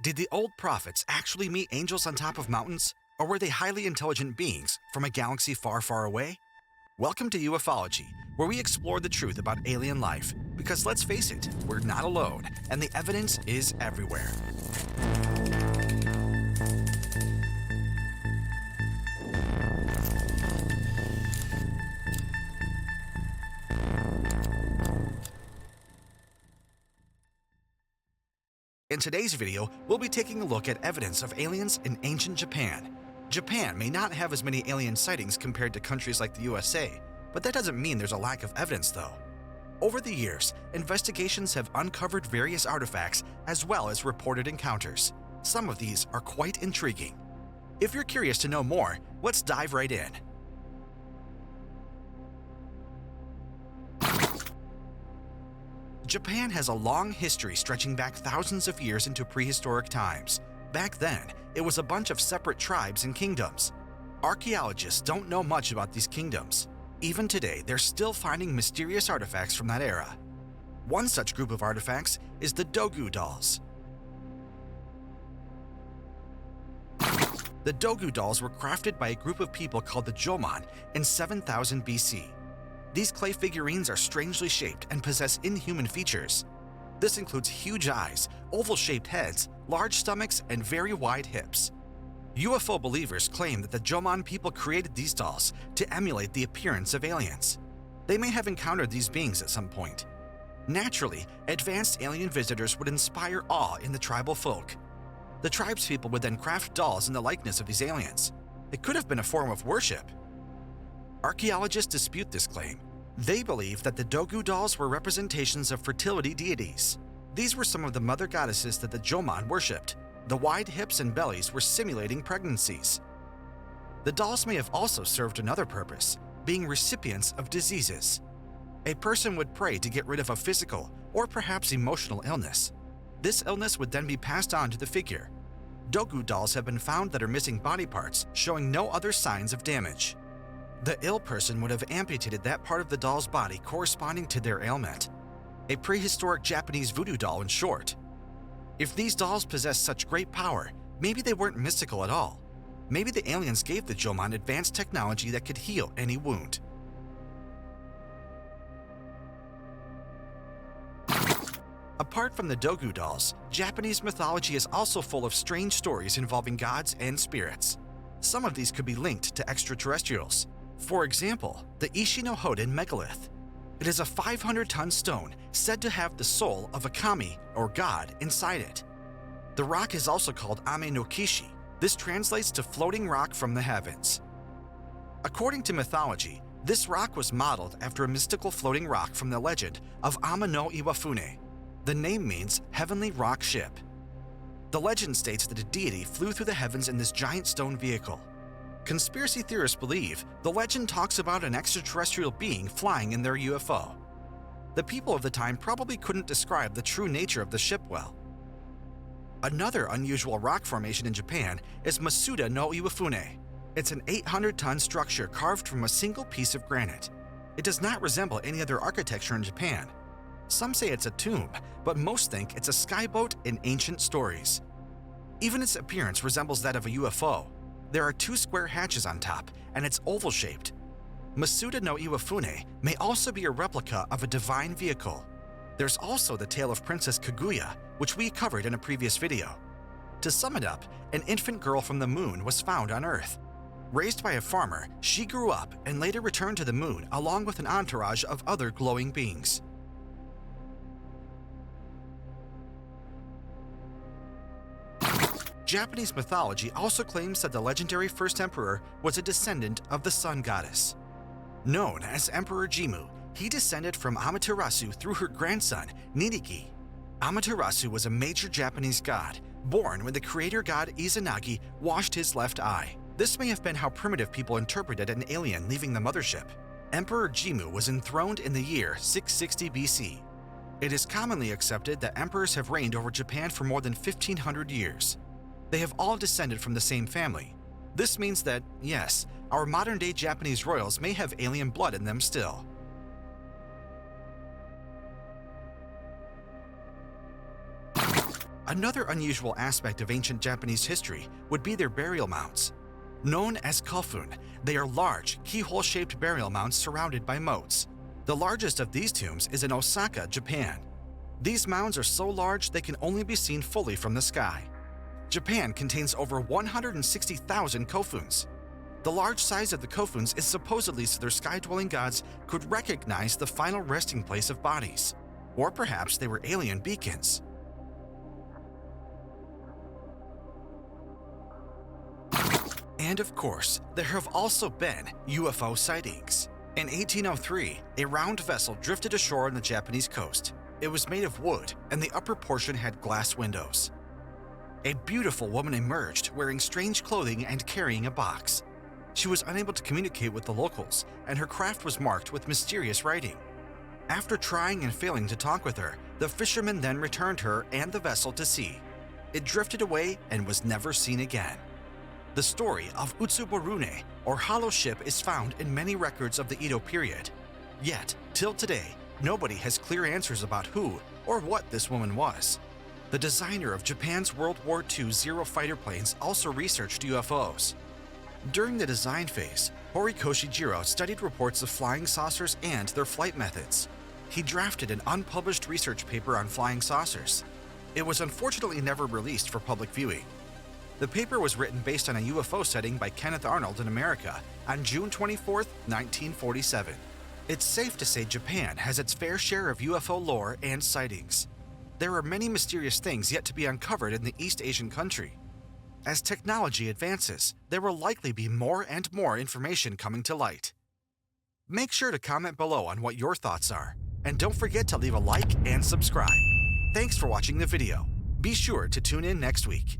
Did the old prophets actually meet angels on top of mountains, or were they highly intelligent beings from a galaxy far, far away? Welcome to Ufology, where we explore the truth about alien life, because let's face it, we're not alone, and the evidence is everywhere. In today's video, we'll be taking a look at evidence of aliens in ancient Japan. Japan may not have as many alien sightings compared to countries like the USA, but that doesn't mean there's a lack of evidence though. Over the years, investigations have uncovered various artifacts as well as reported encounters. Some of these are quite intriguing. If you're curious to know more, let's dive right in. Japan has a long history stretching back thousands of years into prehistoric times. Back then, it was a bunch of separate tribes and kingdoms. Archaeologists don't know much about these kingdoms. Even today, they're still finding mysterious artifacts from that era. One such group of artifacts is the Dogu Dolls. The Dogu Dolls were crafted by a group of people called the Jomon in 7000 BC. These clay figurines are strangely shaped and possess inhuman features. This includes huge eyes, oval-shaped heads, large stomachs, and very wide hips. UFO believers claim that the Jomon people created these dolls to emulate the appearance of aliens. They may have encountered these beings at some point. Naturally, advanced alien visitors would inspire awe in the tribal folk. The tribespeople would then craft dolls in the likeness of these aliens. It could have been a form of worship. Archaeologists dispute this claim. They believe that the Dogu dolls were representations of fertility deities. These were some of the mother goddesses that the Jomon worshipped. The wide hips and bellies were simulating pregnancies. The dolls may have also served another purpose, being recipients of diseases. A person would pray to get rid of a physical or perhaps emotional illness. This illness would then be passed on to the figure. Dogu dolls have been found that are missing body parts, showing no other signs of damage. The ill person would have amputated that part of the doll's body corresponding to their ailment. A prehistoric Japanese voodoo doll in short. If these dolls possess such great power, maybe they weren't mystical at all. Maybe the aliens gave the Jomon advanced technology that could heal any wound. Apart from the Dogu dolls, Japanese mythology is also full of strange stories involving gods and spirits. Some of these could be linked to extraterrestrials. For example, the Ishino-Hoden megalith. It is a 500-ton stone said to have the soul of a kami, or god, inside it. The rock is also called Ame no Kishi. This translates to floating rock from the heavens. According to mythology, this rock was modeled after a mystical floating rock from the legend of Ama no Iwafune. The name means heavenly rock ship. The legend states that a deity flew through the heavens in this giant stone vehicle. Conspiracy theorists believe the legend talks about an extraterrestrial being flying in their UFO. The people of the time probably couldn't describe the true nature of the ship well. Another unusual rock formation in Japan is Masuda no Iwafune. It's an 800-ton structure carved from a single piece of granite. It does not resemble any other architecture in Japan. Some say it's a tomb, but most think it's a skyboat in ancient stories. Even its appearance resembles that of a UFO. There are two square hatches on top, and it's oval-shaped. Masuda no Iwafune may also be a replica of a divine vehicle. There's also the tale of Princess Kaguya, which we covered in a previous video. To sum it up, an infant girl from the moon was found on Earth. Raised by a farmer, she grew up and later returned to the moon along with an entourage of other glowing beings. Japanese mythology also claims that the legendary first emperor was a descendant of the sun goddess. Known as Emperor Jimmu, he descended from Amaterasu through her grandson, Nidiki. Amaterasu was a major Japanese god, born when the creator god Izanagi washed his left eye. This may have been how primitive people interpreted an alien leaving the mothership. Emperor Jimmu was enthroned in the year 660 BC. It is commonly accepted that emperors have reigned over Japan for more than 1,500 years. They have all descended from the same family. This means that, yes, our modern-day Japanese royals may have alien blood in them still. Another unusual aspect of ancient Japanese history would be their burial mounds. Known as Coffin, they are large, keyhole-shaped burial mounds surrounded by moats. The largest of these tombs is in Osaka, Japan. These mounds are so large they can only be seen fully from the sky. Japan contains over 160,000 Coffins. The large size of the Coffins is supposedly so their sky-dwelling gods could recognize the final resting place of bodies. Or perhaps they were alien beacons. And of course, there have also been UFO sightings. In 1803, a round vessel drifted ashore on the Japanese coast. It was made of wood, and the upper portion had glass windows. A beautiful woman emerged wearing strange clothing and carrying a box. She was unable to communicate with the locals, and her craft was marked with mysterious writing. After trying and failing to talk with her, the fishermen then returned her and the vessel to sea. It drifted away and was never seen again. The story of Utsuborune, or hollow ship, is found in many records of the Edo period. Yet, till today, nobody has clear answers about who or what this woman was. The designer of Japan's World War II Zero fighter planes also researched UFOs. During the design phase, Horikoshi Jiro studied reports of flying saucers and their flight methods. He drafted an unpublished research paper on flying saucers. It was unfortunately never released for public viewing. The paper was written based on a UFO sighting by Kenneth Arnold in America on June 24, 1947. It's safe to say Japan has its fair share of UFO lore and sightings. There are many mysterious things yet to be uncovered in the East Asian country. As technology advances, there will likely be more and more information coming to light. Make sure to comment below on what your thoughts are, and don't forget to leave a like and subscribe. Thanks for watching the video. Be sure to tune in next week.